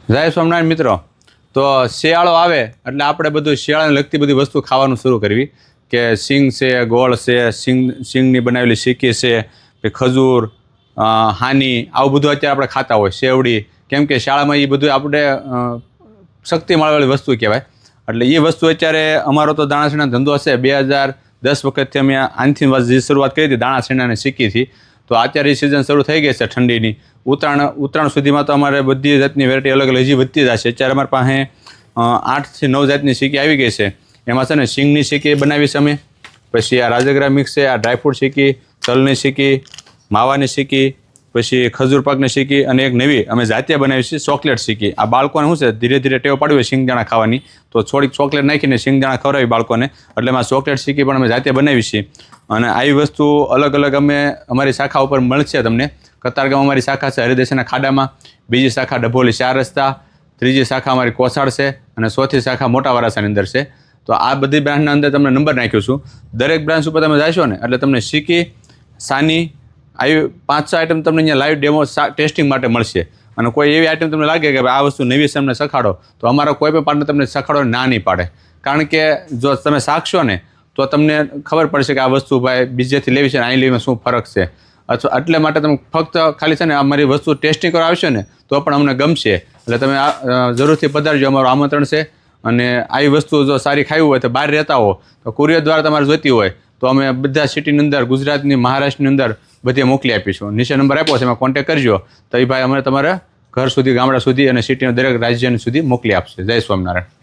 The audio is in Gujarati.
જય સ્વામિનારાયણ મિત્રો. તો શિયાળો આવે એટલે આપણે બધું શિયાળાને લગતી બધી વસ્તુ ખાવાનું શરૂ કરવી કે સિંગ છે, ગોળ છે, સિંગની બનાવેલી શીકી છે, પછી ખજૂર, હાની, આવું બધું અત્યારે આપણે ખાતા હોય, શેવડી. કેમ કે શાળામાં એ બધું આપણે શક્તિ મળવાળી વસ્તુ કહેવાય. એટલે એ વસ્તુ અત્યારે અમારો તો દાણાશીણાનો ધંધો હશે 2010 વખતથી અમે આનથી જે શરૂઆત કરી હતી દાણાશીણાને શીકીથી. તો અત્યારે સિઝન શરૂ થઈ ગઈ છે ઠંડીની. ઉત્તરાયણ સુધીમાં તો અમારે બધી જાતની વેરાયટી અલગ અલગ હજી વધતી જશે. અત્યારે અમારી પાસે 8 થી 9 જાતની શીકી આવી ગઈ છે. એમાં છે ને સિંગની શીકી બનાવી છે અમે, પછી આ રાજગરા મિક્સ છે, આ ડ્રાયફ્રૂટ શીકી, તલની શીકી, માવાની શીકી, પછી ખજૂર પાકની શીકી, અને એક નવી અમે જાતે બનાવી છે ચોકલેટ શીકી. આ બાળકોને શું છે ધીરે ધીરે ટેવ પાડવી હોય શિંગદાણા ખાવાની, તો થોડીક ચોકલેટ નાખીને શિંગદાણા ખવડાવી બાળકોને. એટલે એમાં ચોકલેટ શીકી પણ અમે જાતે બનાવી છીએ. અને આવી વસ્તુ અલગ અલગ અમે અમારી શાખા ઉપર મળશે તમને. કતારગામ અમારી શાખા છે હરિદેશના ખાડામાં, બીજી શાખા ડભોલી 4 રસ્તા, ત્રીજી શાખા અમારી કોસાડ છે, અને ચોથી શાખા મોટા વરાસાની અંદર છે. તો આ બધી બ્રાન્ડના અંદર તમને નંબર નાખ્યું છું. દરેક બ્રાન્ચ ઉપર તમે જશો ને એટલે તમને શીકી, સાની, આવી 5-6 આઈટમ તમને અહીંયા લાઈવ ડેમો ટેસ્ટિંગ માટે મળશે. અને કોઈ એવી આઈટમ તમને લાગે કે આ વસ્તુ નવી છે અમને શખાડો, તો અમારા કોઈ પણ પાર્ટનર તમને શખાડો ના નહીં પાડે. કારણ કે જો તમે શાકશો ને તો તમને ખબર પડશે કે આ વસ્તુ ભાઈ બીજેથી લેવી છે ને અહીં લેવીમાં શું ફરક છે. અથવા એટલે માટે તમે ફક્ત ખાલી છે ને અમારી વસ્તુ ટેસ્ટિંગ કરવા આવશો ને તો પણ અમને ગમશે. એટલે તમે જરૂરથી પધારજો, અમારું આમંત્રણ છે. અને આવી વસ્તુ જો સારી ખાવી હોય તો બહાર રહેતા હો તો કુરિયર દ્વારા તમારે જોઈતી હોય તો અમે બધા સિટીની અંદર, ગુજરાતની, મહારાષ્ટ્રની અંદર બધે મોકલી આપીશું. નીચે નંબર આપ્યો છે, એમાં કોન્ટેક્ટ કરજો તો એ ભાઈ અમે તમારા ઘર સુધી, ગામડા સુધી અને સિટીના દરેક રાજ્ય સુધી મોકલી આપશે. જય સ્વામિનારાયણ.